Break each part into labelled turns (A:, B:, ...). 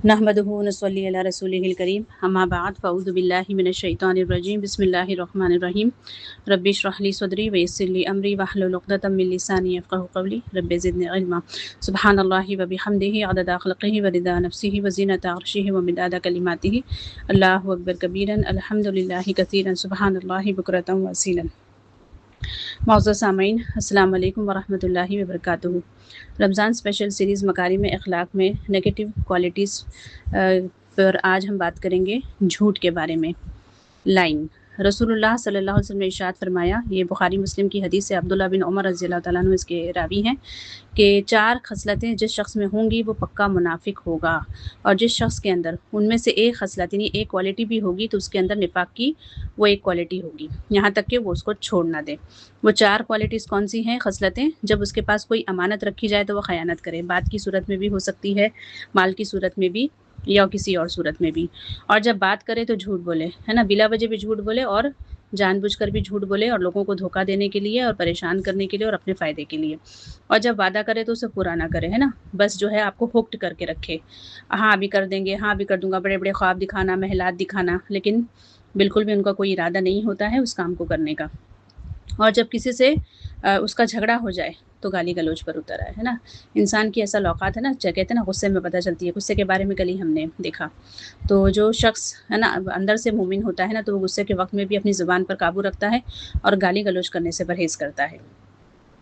A: نحمدہ ونصلی علی رسولہ الکریم اما بعد فاعوذ باللہ من الشیطان الرجیم بسم اللہ الرحمن الرحیم رب اشرح لی صدری ویسر لی امری واحلل عقدۃ من لسانی یفقهوا قولی رب زدنی علما سبحان اللہ وبحمدہ عدد خلقہ ورضا نفسہ وزینۃ عرشہ ومداد کلماتہ اللہ اکبر کبیرا الحمد للہ کثیرا سبحان اللہ بکرۃ واصیلا۔ معزز سامعین، السلام علیکم ورحمۃ اللہ وبرکاتہ۔ رمضان اسپیشل سیریز مکارم اخلاق میں نگیٹو کوالٹیز پر آج ہم بات کریں گے جھوٹ کے بارے میں۔ لائن رسول اللہ صلی اللہ علیہ وسلم نے ارشاد فرمایا، یہ بخاری مسلم کی حدیث ہے، عبداللہ بن عمر رضی اللہ تعالیٰ عنہ اس کے راوی ہیں، کہ 4 خصلتیں جس شخص میں ہوں گی وہ پکا منافق ہوگا، اور جس شخص کے اندر ان میں سے ایک خصلت یعنی ایک کوالٹی بھی ہوگی تو اس کے اندر نفاق کی وہ ایک کوالٹی ہوگی، یہاں تک کہ وہ اس کو چھوڑ نہ دے۔ وہ 4 کوالٹیز کون سی ہیں خصلتیں؟ جب اس کے پاس کوئی امانت رکھی جائے تو وہ خیانت کرے، بات کی صورت میں بھی ہو سکتی ہے، مال کی صورت میں بھی یا کسی اور صورت میں بھی، اور جب بات کرے تو جھوٹ بولے، ہے نا، بلا وجہ بھی جھوٹ بولے اور جان بوجھ کر بھی جھوٹ بولے، اور لوگوں کو دھوکہ دینے کے لیے اور پریشان کرنے کے لیے اور اپنے فائدے کے لیے، اور جب وعدہ کرے تو اسے پورا نہ کرے، ہے نا، بس جو ہے آپ کو ہوکڈ کر کے رکھے، ہاں ابھی کر دیں گے، ہاں ابھی کر دوں گا، بڑے بڑے خواب دکھانا، محلات دکھانا، لیکن بالکل بھی ان کا کوئی ارادہ نہیں ہوتا ہے اس کام کو کرنے کا۔ اور جب کسی سے اس کا جھگڑا ہو جائے تو گالی گلوچ پر اتر آئے، ہے نا، انسان کی ایسا اوقات ہے نا، کہتے ہیں نا غصے میں پتہ چلتی ہے، غصے کے بارے میں کل ہی ہم نے دیکھا۔ تو جو شخص ہے نا اندر سے مومن ہوتا ہے نا، تو وہ غصے کے وقت میں بھی اپنی زبان پر قابو رکھتا ہے اور گالی گلوچ کرنے سے پرہیز کرتا ہے۔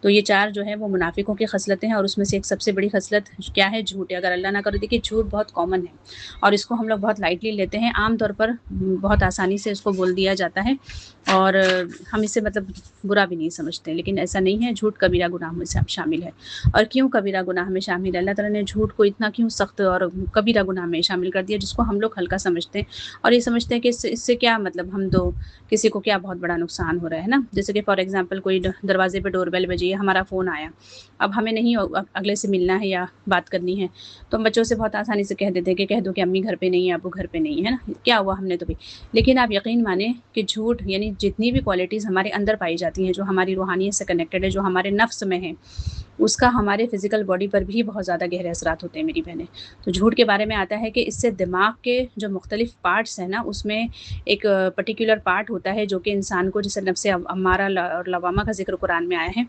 A: تو یہ 4 جو ہے وہ منافقوں کی خصلتیں ہیں، اور اس میں سے ایک سب سے بڑی خصلت کیا ہے؟ جھوٹ ہے۔ اگر اللہ نہ کرے، دیکھیے جھوٹ بہت کامن ہے اور اس کو ہم لوگ بہت لائٹلی لیتے ہیں، عام طور پر بہت آسانی سے اس کو بول دیا جاتا ہے اور ہم اسے مطلب برا بھی نہیں سمجھتے، لیکن ایسا نہیں ہے، جھوٹ کبیرہ گناہ میں شامل ہے۔ اور کیوں کبیرہ گناہ میں شامل ہے؟ اللہ تعالیٰ نے جھوٹ کو اتنا کیوں سخت اور کبیرہ گناہ میں شامل کر دیا، جس کو ہم لوگ ہلکا سمجھتے ہیں اور یہ سمجھتے ہیں کہ اس سے کیا مطلب، ہم تو کسی کو کیا بہت بڑا نقصان ہو رہا ہے نا۔ جیسے کہ فار ایگزامپل کوئی دروازے پہ ڈور بیل بجی، ہمارا فون آیا، اب ہمیں نہیں اگلے سے ملنا ہے یا بات کرنی ہے، تو ہم بچوں سے بہت آسانی سے کہہ دیتے ہیں کہ کہہ دو کہ امی گھر پہ نہیں ہے، ابو گھر پہ نہیں ہے نا، کیا ہوا، ہم نے تو بھی۔ لیکن آپ یقین مانیں کہ جھوٹ یعنی جتنی بھی کوالٹیز ہمارے اندر پائی جاتی ہیں، جو ہماری روحانیت سے کنیکٹڈ ہے، جو ہمارے نفس میں ہے، اس کا ہمارے فزیکل باڈی پر بھی بہت زیادہ گہرے اثرات ہوتے ہیں میری بہنیں۔ تو جھوٹ کے بارے میں آتا ہے کہ اس سے دماغ کے جو مختلف پارٹس ہیں نا، اس میں ایک پرٹیکولر پارٹ ہوتا ہے جو کہ انسان کو، جیسے نفس امارہ اور لوامہ کا ذکر قرآن میں آیا ہے،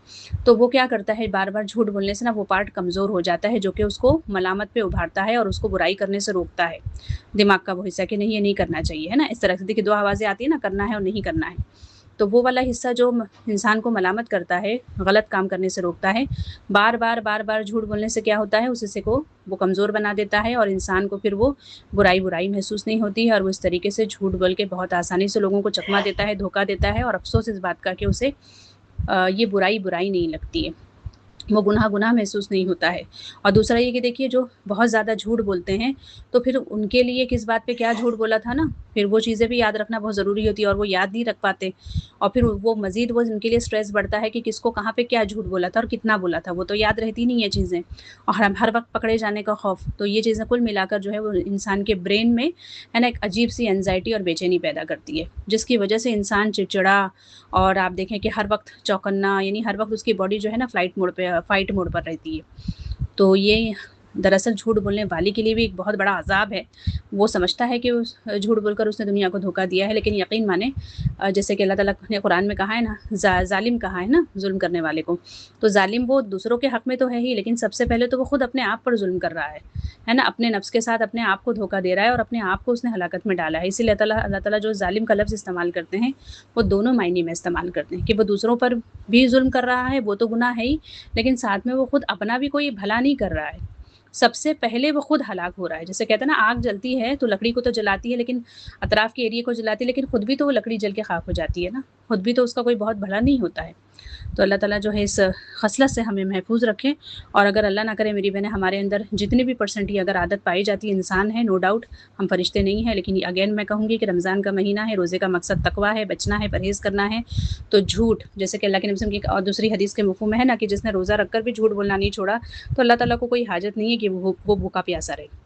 A: تو وہ کیا کرتا ہے، بار بار جھوٹ بولنے سے نا وہ پارٹ کمزور ہو جاتا ہے، جو کہ اس کو ملامت پہ ابھارتا ہے اور اس کو برائی کرنے سے روکتا ہے، دماغ کا وہ حصہ کہ نہیں یہ نہیں کرنا چاہیے، ہے نا، اس طرح سے دیکھیے 2 آوازیں آتی ہیں نا، کرنا ہے اور نہیں کرنا ہے، تو وہ والا حصہ جو انسان کو ملامت کرتا ہے، غلط کام کرنے سے روکتا ہے، بار بار جھوٹ بولنے سے کیا ہوتا ہے، اس حصے کو وہ کمزور بنا دیتا ہے اور انسان کو پھر وہ برائی محسوس نہیں ہوتی ہے، اور وہ اس طریقے سے جھوٹ بول کے بہت آسانی سے لوگوں کو چکما دیتا ہے، دھوکہ دیتا ہے، اور افسوس اس بات کا کہ اسے یہ برائی نہیں لگتی ہے، وہ گناہ محسوس نہیں ہوتا ہے۔ اور دوسرا یہ کہ دیکھیے جو بہت زیادہ جھوٹ بولتے ہیں تو پھر ان کے لیے کس بات پہ کیا جھوٹ بولا تھا نا، پھر وہ چیزیں بھی یاد رکھنا بہت ضروری ہوتی ہے، اور وہ یاد نہیں رکھ پاتے، اور پھر وہ مزید وہ ان کے لیے سٹریس بڑھتا ہے کہ کس کو کہاں پہ کیا جھوٹ بولا تھا اور کتنا بولا تھا، وہ تو یاد رہتی نہیں یہ چیزیں، اور ہر وقت پکڑے جانے کا خوف، تو یہ چیزیں کل ملا کر جو ہے وہ انسان کے برین میں ہے نا ایک عجیب سی انزائٹی اور بے چینی پیدا کرتی ہے، جس کی وجہ سے انسان چڑچڑا، اور آپ دیکھیں کہ ہر وقت چوکنا، یعنی ہر وقت اس کی باڈی جو ہے نا فائٹ موڈ پر رہتی ہے۔ تو یہ دراصل جھوٹ بولنے والے کے لیے بھی ایک بہت بڑا عذاب ہے، وہ سمجھتا ہے کہ جھوٹ بول کر اس نے دنیا کو دھوکہ دیا ہے، لیکن یقین مانیں جیسے کہ اللہ تعالیٰ نے قرآن میں کہا ہے نا، ظالم کہا ہے نا ظلم کرنے والے کو، تو ظالم وہ دوسروں کے حق میں تو ہے ہی، لیکن سب سے پہلے تو وہ خود اپنے آپ پر ظلم کر رہا ہے نا، اپنے نفس کے ساتھ اپنے آپ کو دھوکہ دے رہا ہے اور اپنے آپ کو اس نے ہلاکت میں ڈالا ہے۔ اسی لیے اللہ تعالیٰ جو ظالم کا لفظ استعمال کرتے ہیں وہ دونوں معنی میں استعمال کرتے ہیں، کہ وہ دوسروں پر بھی ظلم کر رہا ہے، وہ تو گناہ ہے ہی، لیکن ساتھ میں وہ خود اپنا بھی کوئی بھلا نہیں کر رہا ہے، سب سے پہلے وہ خود ہلاک ہو رہا ہے۔ جیسے کہتے ہیں نا آگ جلتی ہے تو لکڑی کو تو جلاتی ہے، لیکن اطراف کے ایریے کو جلاتی ہے، لیکن خود بھی تو وہ لکڑی جل کے خاک ہو جاتی ہے نا، خود بھی تو اس کا کوئی بہت بھلا نہیں ہوتا ہے۔ تو اللہ تعالیٰ جو ہے اس خصلت سے ہمیں محفوظ رکھے، اور اگر اللہ نہ کرے میری بہنیں ہمارے اندر جتنی بھی پرسنٹ یہ اگر عادت پائی جاتی ہے، انسان ہے نو ڈاؤٹ، ہم فرشتے نہیں ہیں، لیکن اگین میں کہوں گی کہ رمضان کا مہینہ ہے، روزے کا مقصد تقویٰ ہے، بچنا ہے، پرہیز کرنا ہے، تو جھوٹ جیسے کہ اللہ کے نبی صلی اللہ علیہ وسلم کی اور دوسری حدیث کے مفہوم میں ہے نا کہ جس نے روزہ رکھ کر بھی جھوٹ بولنا نہیں چھوڑا تو اللہ تعالیٰ کو کوئی حاجت نہیں ہے کہ وہ بھوکا پیاسا رہے۔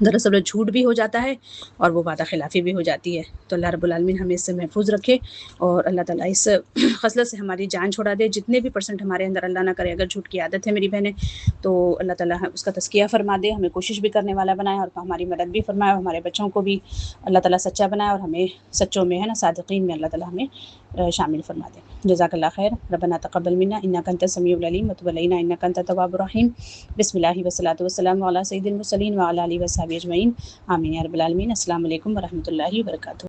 A: دراصل وہ جھوٹ بھی ہو جاتا ہے اور وہ وعدہ خلافی بھی ہو جاتی ہے۔ تو اللہ رب العالمین ہمیں اس سے محفوظ رکھے، اور اللہ تعالیٰ اس خصلت سے ہماری جان چھڑا دے۔ جتنے بھی % ہمارے اندر اللہ نہ کرے اگر جھوٹ کی عادت ہے میری بہنیں، تو اللہ تعالیٰ اس کا تزکیہ فرما دے، ہمیں کوشش بھی کرنے والا بنائے، اور ہماری مدد بھی فرمائے، اور ہمارے بچوں کو بھی اللہ تعالیٰ سچا بنائے، اور ہمیں سچوں میں صادقین میں اللہ تعالیٰ ہمیں شامل فرما دے۔ جزاک اللہ خیر۔ ربنا تقبل منا انک انت السمیع العلیم وتب علینا انک انت التواب الرحیم۔ بسم اللہ والصلاۃ والسلام علی سید المرسلین وعلی آلہ وصحبہ اجمعین، آمین یا رب العالمین۔ السلام علیکم ورحمۃ اللہ وبرکاتہ۔